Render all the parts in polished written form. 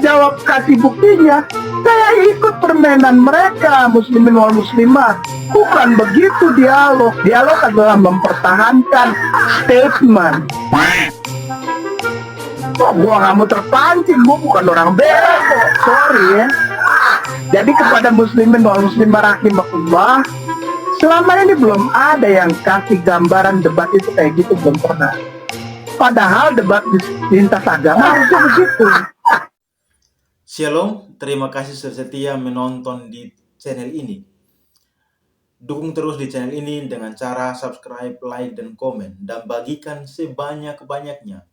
jawab kasih buktinya, saya ikut permainan mereka, muslimin wal muslimah. Bukan begitu dialog. Dialog adalah mempertahankan statement. Kok gua nggak mau terpancing, gua bukan orang bego, sorry ya. Jadi kepada muslimin wal muslimah rahimakumullah, selama ini belum ada yang kasih gambaran debat itu kayak gitu, belum pernah. Padahal debat di lintas agama harusnya begitu. Shalom, terima kasih sudah setia menonton di channel ini. Dukung terus di channel ini dengan cara subscribe, like, dan komen. Dan bagikan sebanyak-banyaknya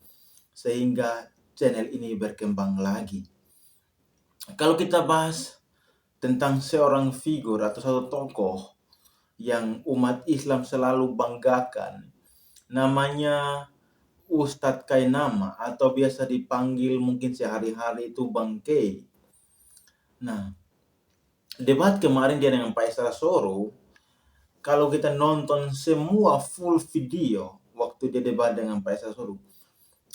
sehingga channel ini berkembang lagi. Kalau kita bahas tentang seorang figur atau satu tokoh yang umat Islam selalu banggakan, namanya Ustadz Kainama, atau biasa dipanggil mungkin sehari-hari itu Bang K. Nah, debat kemarin dia dengan Pak Esra Soro, kalau kita nonton semua full video waktu dia debat dengan Pak Esra Soro,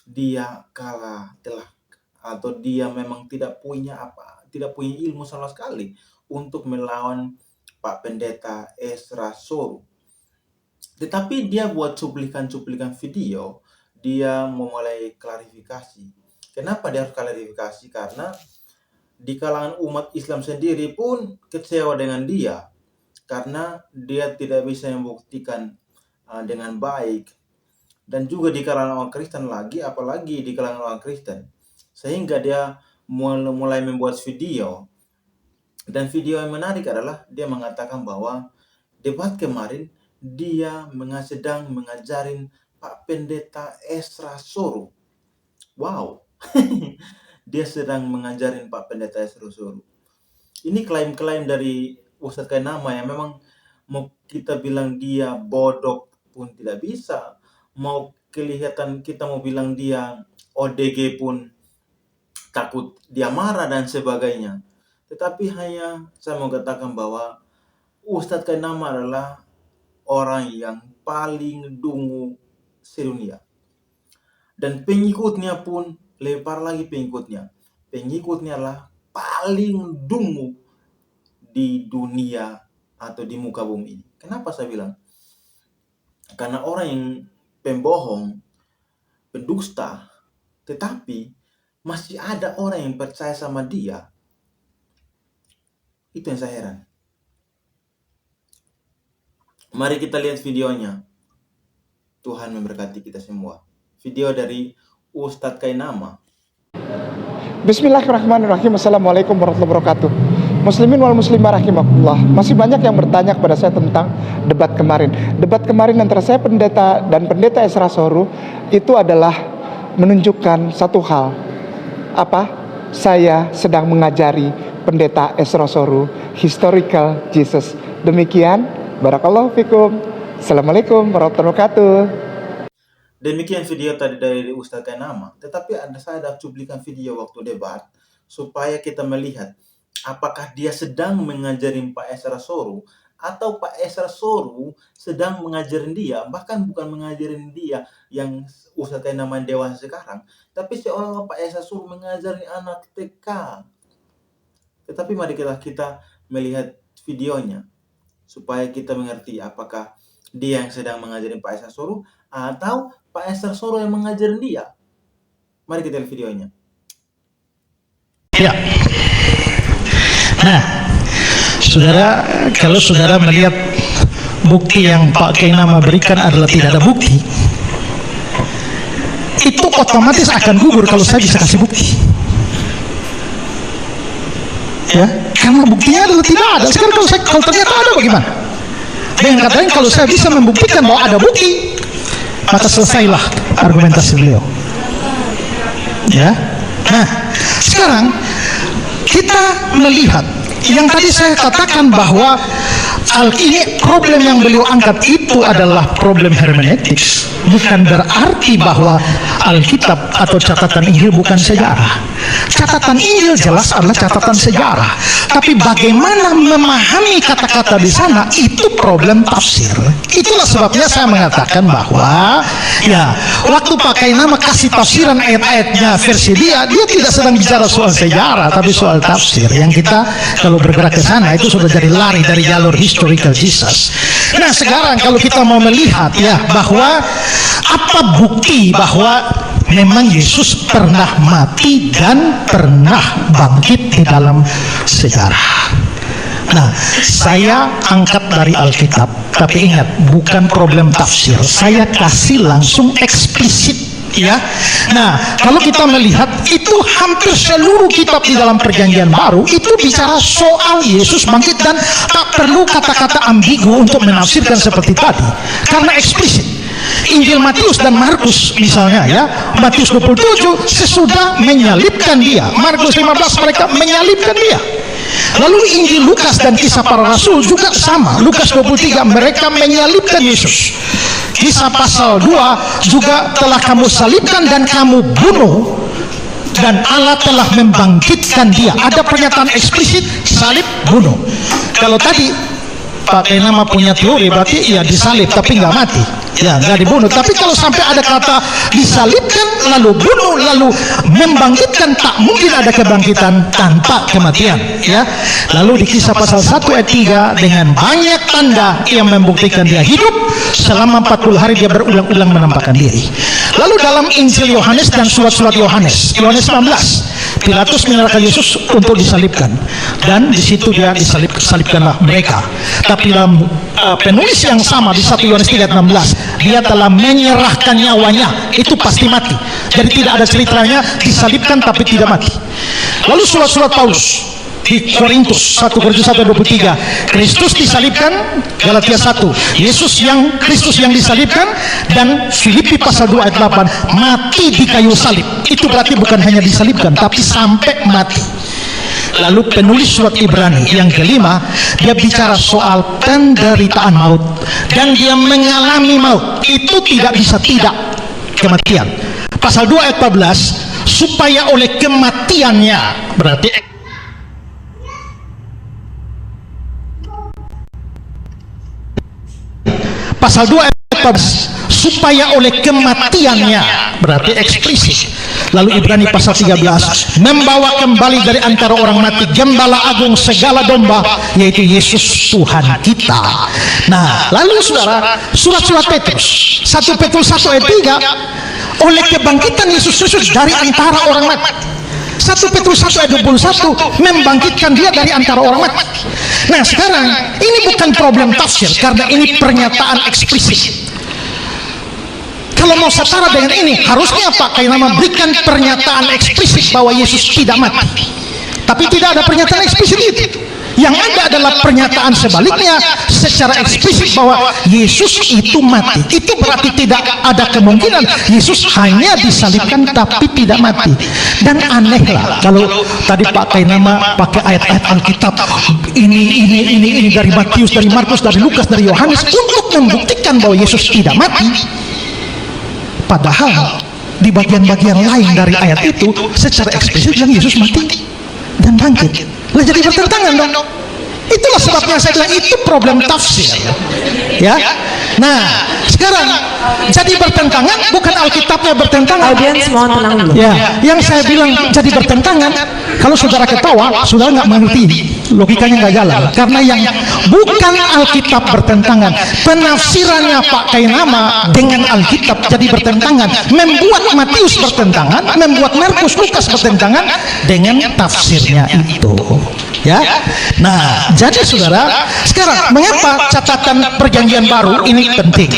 dia kalah telak, atau dia memang tidak punya ilmu sama sekali untuk melawan Pak Pendeta Esra Soro. Tetapi dia buat cuplikan-cuplikan video, dia memulai klarifikasi. Kenapa dia harus klarifikasi? Karena di kalangan umat Islam sendiri pun kecewa dengan dia, karena dia tidak bisa membuktikan dengan baik. Dan juga di kalangan orang Kristen lagi, apalagi di kalangan orang Kristen. Sehingga dia mulai membuat video. Dan video yang menarik adalah dia mengatakan bahwa debat kemarin dia sedang mengajarin Pak Pendeta Esra Soro. Wow. Dia sedang mengajarin Pak Pendeta Esra Soro. Ini klaim-klaim dari Ustadz Kainama yang memang mau kita bilang dia bodoh pun tidak bisa. Mau kelihatan kita mau bilang dia ODG pun takut dia marah dan sebagainya. Tetapi hanya saya mau katakan bahwa Ustadz Kainama adalah orang yang paling dungu sedunia. Dan pengikutnya pun lebar lagi pengikutnya. Pengikutnya lah paling dungu di dunia atau di muka bumi ini. Kenapa saya bilang? Karena orang yang pembohong, pendusta, tetapi masih ada orang yang percaya sama dia. Itu yang saya heran. Mari kita lihat videonya. Tuhan memberkati kita semua. Video dari Ustadz Kainama. Bismillahirrahmanirrahim. Assalamualaikum warahmatullahi wabarakatuh. Muslimin wal muslimah rahimakumullah. Masih banyak yang bertanya kepada saya tentang debat kemarin. Debat kemarin antara saya pendeta dan Pendeta Esra Soro itu adalah menunjukkan satu hal. Apa? Saya sedang mengajari Pendeta Esra Soro historical Jesus. Demikian, barakallahu fikum. Assalamualaikum warahmatullahi wabarakatuh. Demikian video tadi dari Ustadz Kainama. Tetapi saya ada cuplikan video waktu debat supaya kita melihat apakah dia sedang mengajarin Pak Esra Soro atau Pak Esra Soro sedang mengajarin dia, bahkan bukan mengajarin dia yang Ustadz Kainama dewasa sekarang, tapi seolah Pak Esra Soro mengajarin anak TK. Tetapi mari kita melihat videonya supaya kita mengerti apakah dia yang sedang mengajarin Pak Esra Soro atau Pak Esra Soro yang mengajarin dia. Mari kita lihat videonya. Ya. Nah, saudara, kalau saudara melihat bukti yang Pak Kainama berikan adalah tidak ada bukti, itu otomatis akan gugur kalau saya bisa kasih bukti. Ya, karena buktinya adalah tidak ada. Sekarang kalau ternyata ada bagaimana? Dengan kata lain, kalau saya bisa membuktikan bahwa ada bukti, maka selesailah argumentasi beliau. Ya. Nah, sekarang kita melihat yang tadi saya katakan bahwa ini problem yang beliau angkat itu adalah problem hermeneutik. Bukan berarti bahwa Alkitab atau catatan Injil bukan sejarah. Catatan Injil jelas adalah catatan sejarah. Tapi bagaimana memahami kata-kata di sana itu problem tafsir. Itulah sebabnya saya mengatakan bahwa ya, waktu pakai nama kasih tafsiran ayat-ayatnya versi dia tidak sedang bicara soal sejarah, tapi soal tafsir. Yang kita kalau bergerak ke sana itu sudah jadi lari dari jalur historical Jesus. Nah, sekarang kalau kita mau melihat ya bahwa apa bukti bahwa memang Yesus pernah mati dan pernah bangkit di dalam sejarah. Nah, saya angkat dari Alkitab, tapi ingat bukan problem tafsir. Saya kasih langsung eksplisit ya. Nah, kalau kita melihat itu hampir seluruh kitab di dalam Perjanjian Baru itu bicara soal Yesus bangkit dan tak perlu kata-kata ambigu untuk menafsirkan seperti tadi, karena eksplisit. Injil Matius dan Markus misalnya ya, Matius 27 sesudah menyalibkan dia, Markus 15 mereka menyalibkan dia. Lalu Injil Lukas dan Kisah Para Rasul juga sama, Lukas 23 mereka menyalibkan Yesus. Kisah pasal 2 juga telah kamu salibkan dan kamu bunuh, dan Allah telah membangkitkan dia. Ada pernyataan eksplisit salib bunuh. Kalau tadi pakai nama punya teori berarti ya disalib tapi nggak mati, ya nggak dibunuh. Tapi kalau sampai ada kata disalibkan lalu bunuh lalu membangkitkan, tak mungkin ada kebangkitan tanpa kematian ya. Lalu di Kisah pasal 1 ayat 3 dengan banyak tanda yang membuktikan dia hidup, selama 40 hari dia berulang-ulang menampakkan diri. Lalu dalam Injil Yohanes dan surat-surat Yohanes 19 Pilatus menyerahkan Yesus untuk disalibkan, dan di situ dia disalibkanlah mereka. Tapi dalam penulis yang sama di 1 Yohanes 3:16 dia telah menyerahkan nyawanya, itu pasti mati. Jadi tidak ada ceritanya disalibkan tapi tidak mati. Lalu surat-surat Paulus di Korintus 1 Korintus 1:23 Kristus disalibkan, Galatia 1 Kristus yang disalibkan, dan Filipi pasal 2 ayat 8 mati di kayu salib. Itu berarti bukan hanya disalibkan tapi sampai mati. Lalu penulis surat Ibrani yang kelima dia bicara soal penderitaan maut, dan dia mengalami maut itu tidak bisa tidak kematian. Pasal 2 ayat 14 supaya oleh kematiannya, berarti pasal 2 ayat 14 supaya oleh kematiannya, berarti eksplisit. Lalu Ibrani pasal 13 membawa kembali dari antara orang mati gembala agung segala domba, yaitu Yesus Tuhan kita. Nah, lalu saudara, surat-surat Petrus 1 Petrus 1 ayat 3 oleh kebangkitan Yesus Kristus dari antara orang mati. 1 Petrus 1 ayat 21 membangkitkan dia dari antara orang mati. Nah, sekarang ini bukan problem tafsir karena ini pernyataan eksplisit. Kalau mau setara dengan ini harusnya pakai nama berikan pernyataan eksplisit bahwa Yesus tidak mati. Tapi tidak ada pernyataan eksplisit itu. Yang ada adalah pernyataan sebaliknya secara eksplisit bahwa Yesus itu mati. Itu berarti tidak ada kemungkinan Yesus hanya disalibkan tapi tidak mati. Dan anehlah kalau tadi pakai nama, pakai ayat-ayat Alkitab ini dari Matius, dari Markus, dari Lukas, dari Yohanes untuk membuktikan bahwa Yesus tidak mati. Padahal di bagian-bagian lain dari ayat itu secara eksplisit bilang Yesus mati dan bangkit. Lah jadi bertentangan dong. Itulah sebabnya saya bilang itu problem tafsir. Ya. Nah, sekarang jadi bertentangan bukan Alkitabnya bertentangan. Audiens mohon tenang dulu. Ya, yang saya bilang jadi bertentangan, kalau saudara ketawa, saudara nggak mengerti, logikanya nggak jalan. Karena yang bukan Alkitab bertentangan, penafsirannya pakai nama dengan Alkitab jadi bertentangan, membuat Matius bertentangan, membuat Markus, Lukas bertentangan dengan tafsirnya itu. Ya, nah jadi saudara, sekarang mengapa catatan Perjanjian Baru ini penting?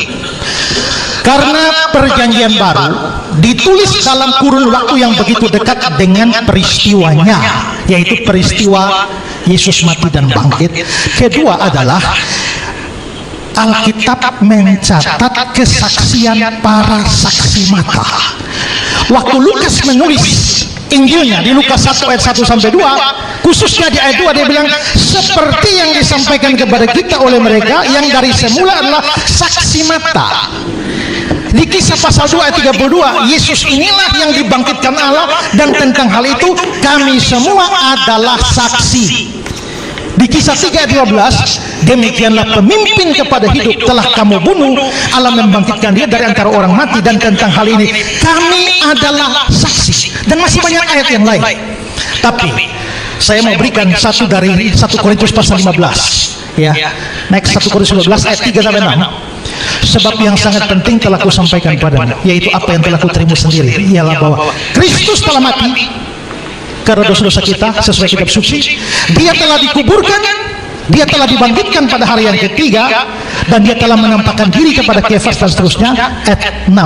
Karena Perjanjian Baru ditulis dalam kurun waktu yang begitu dekat dengan peristiwanya, yaitu peristiwa Yesus mati dan bangkit. Kedua adalah Alkitab mencatat kesaksian para saksi mata. Waktu Lukas menulis Injilnya di Lukas 1 ayat 1 sampai 2, Khususnya di ayat 2 dia bilang seperti yang disampaikan kepada kita oleh mereka yang dari semula adalah saksi mata. Di Kisah pasal 2 ayat 32, Yesus inilah yang dibangkitkan Allah, dan tentang hal itu kami semua adalah saksi. Di Kisah 3 ayat 12, demikianlah pemimpin kepada hidup telah kamu bunuh, Allah membangkitkan dia dari antara orang mati, dan tentang hal ini kami adalah saksi. Dan masih banyak ayat yang lain. Tapi saya mau berikan satu dari 1 Korintus pasal 15. Ya. Next 1 Korintus 15 ayat 3 sampai 6. Sebab yang sangat penting telah kusampaikan padamu, yaitu apa yang telah kuterima sendiri, ialah bahwa Kristus telah mati karena dosa-dosa kita sesuai kitab suci. Dia telah dikuburkan, dia telah dibangkitkan pada hari yang ketiga, dan dia telah menampakkan diri kepada Kefas, dan seterusnya. Ayat 6.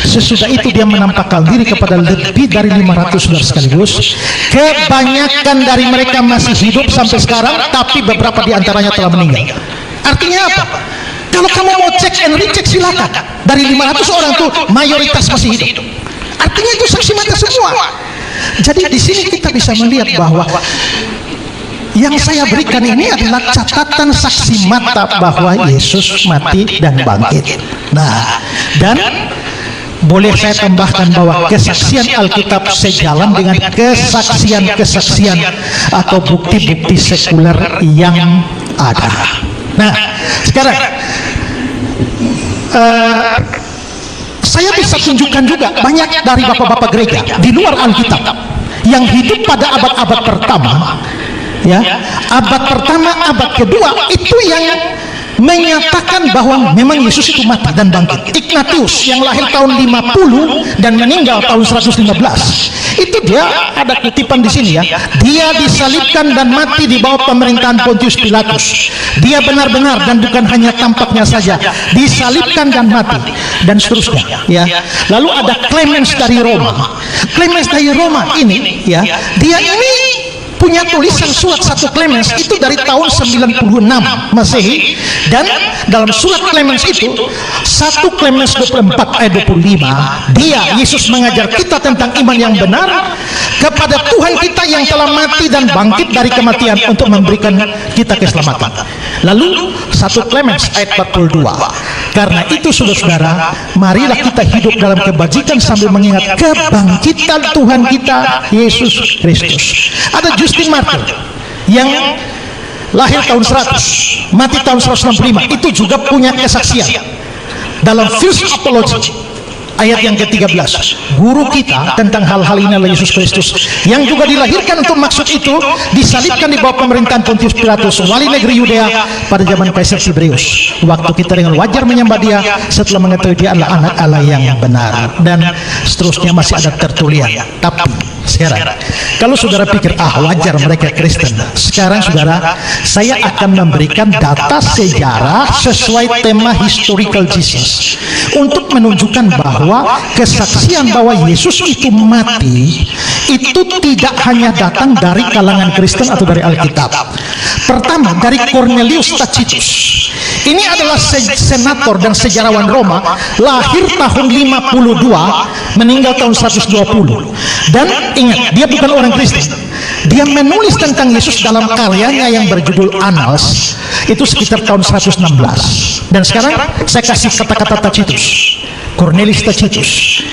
Sesudah itu dia menampakkan diri kepada lebih dari 500 saudara sekaligus. Kebanyakan dari mereka masih hidup sampai sekarang, tapi beberapa di antaranya telah meninggal. Artinya apa? Kalau kamu mau cek and recheck silakan. Dari 500 orang tuh mayoritas masih hidup. Artinya itu saksi mata semua. Jadi di sini kita bisa melihat bahwa yang saya berikan ini adalah catatan saksi mata bahwa Yesus mati dan bangkit. Nah, dan boleh saya tambahkan bahwa kesaksian Alkitab sejalan dengan kesaksian-kesaksian atau bukti-bukti sekuler yang ada. Nah, sekarang saya bisa tunjukkan juga banyak dari bapak-bapak gereja di luar Alkitab yang hidup pada abad-abad pertama, ya, abad pertama, abad kedua, itu yang menyatakan bahwa memang Yesus itu mati dan bangkit. Ignatius yang lahir tahun 50 dan meninggal tahun 115, itu dia ada kutipan di sini, ya. Dia disalibkan dan mati di bawah pemerintahan Pontius Pilatus. Dia benar-benar dan bukan hanya tampaknya saja disalibkan dan mati, dan seterusnya, ya. Lalu ada Clemens dari Roma. Clemens dari Roma ini, ya, dia ini punya tulisan surat 1 Clemens itu dari tahun 96 Masehi, dan dalam surat Clemens itu 1 Clemens 24 ayat 25, dia Yesus mengajar kita tentang iman yang benar kepada Tuhan kita yang telah mati dan bangkit dari kematian untuk memberikan kita keselamatan. Lalu 1 Clemens ayat 42, karena itu saudara-saudara, marilah kita hidup dalam kebajikan sambil mengingat kebangkitan Tuhan kita Yesus Kristus. Ada Justin Martyr yang lahir tahun 100, mati tahun 165, itu juga punya kesaksian dalam First Apology ayat yang ke-13. Guru kita tentang hal-hal ini adalah Yesus Kristus, yang juga dilahirkan untuk maksud itu, disalibkan di bawah pemerintahan Pontius Pilatus, wali negeri Yudea pada zaman Kaisar Tiberius. Waktu kita dengan wajar menyembah dia setelah mengetahui dia adalah anak Allah yang benar, dan seterusnya masih ada Tertullian. Tapi sekarang, kalau saudara pikir wajar mereka Kristen, sekarang saudara, saya akan memberikan data sejarah sesuai tema Historical Jesus untuk menunjukkan bahwa kesaksian bahwa Yesus itu mati itu tidak hanya datang dari kalangan Kristen atau dari Alkitab. Pertama, dari Cornelius Tacitus. Ini adalah senator dan sejarawan Roma, lahir tahun 52, meninggal tahun 120. Dan ingat, dia bukan orang Kristen. Dia menulis tentang Yesus dalam karyanya yang berjudul Annals, itu sekitar tahun 116. Dan sekarang saya kasih kata-kata Tacitus, Cornelius Tacitus.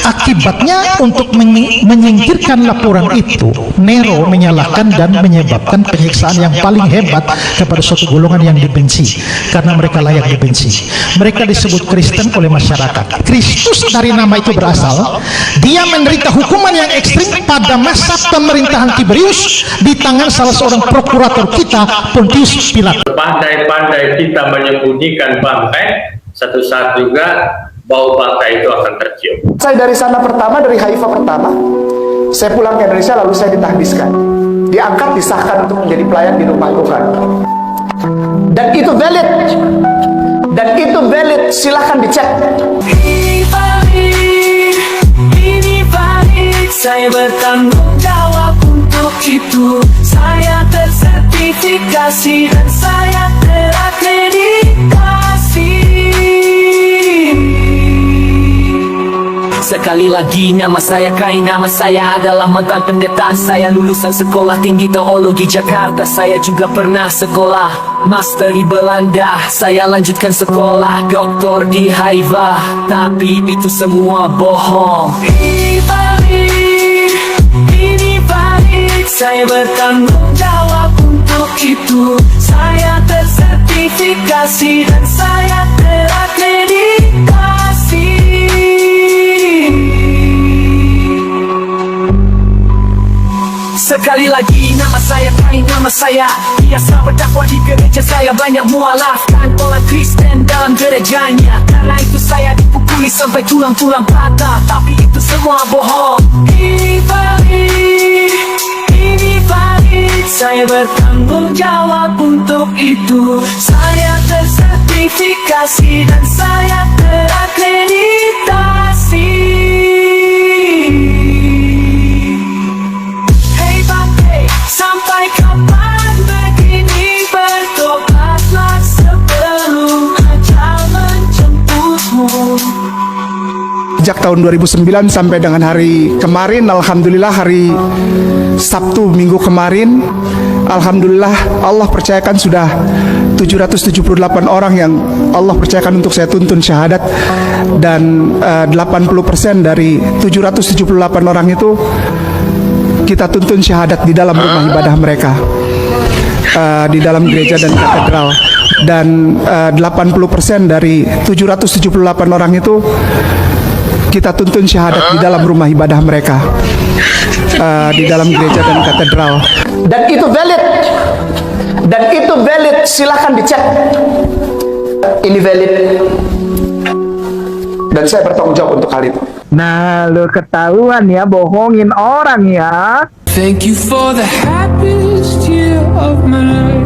Akibatnya, untuk menyingkirkan laporan itu, Nero menyalahkan dan menyebabkan penyiksaan yang paling hebat kepada suatu golongan yang dibenci, karena mereka layak dibenci. Mereka disebut Kristen oleh masyarakat. Kristus dari nama itu berasal. Dia menderita hukuman yang ekstrim pada masa pemerintahan Tiberius di tangan salah seorang prokurator kita, Pontius Pilatus. Pandai-pandai kita menyembunyikan bangkai, satu saat juga bau bangkai itu akan tercium. Saya dari sana pertama, dari Haifa pertama, saya pulang ke Indonesia, lalu saya ditahdiskan, diangkat, disahkan untuk menjadi pelayan di rumah Tuhan. Dan itu valid, silahkan dicek. Ini valid, saya bertanggung jawab untuk itu. Saya tersertifikasi dan saya terakreditasi. Sekali lagi nama saya Kai, nama saya adalah mantan pendeta. Saya lulusan sekolah tinggi teologi Jakarta. Saya juga pernah sekolah master di Belanda. Saya lanjutkan sekolah doktor di Haifa. Tapi itu semua bohong. Ini valid, saya bertanggung jawab untuk itu. Saya tersertifikasi dan saya terakreditasi. Sekali lagi nama saya Kai, nama saya biasa berdakwah di gereja. Saya banyak mualafkan orang Kristen dalam gerejanya. Karena itu saya dipukuli sampai tulang-tulang patah. Tapi itu semua bohong. Ini valid, saya bertanggung jawab untuk itu. Saya tersertifikasi dan saya terakreditasi. Sampai kapan begini, bertobatlah sebelum ajal menjemputmu. Sejak tahun 2009 sampai dengan hari kemarin, alhamdulillah hari Sabtu minggu kemarin, alhamdulillah Allah percayakan sudah 778 orang yang Allah percayakan untuk saya tuntun syahadat. Dan 80% dari 778 orang itu kita tuntun syahadat di dalam rumah ibadah mereka, di dalam gereja dan katedral. Dan 80% dari 778 orang itu kita tuntun syahadat di dalam rumah ibadah mereka, di dalam gereja dan katedral. Dan itu valid, silahkan dicek. Ini valid, dan saya bertanggung jawab untuk hal itu. Nah, lu ketahuan ya, bohongin orang ya. Thank you for the happiest year of my life.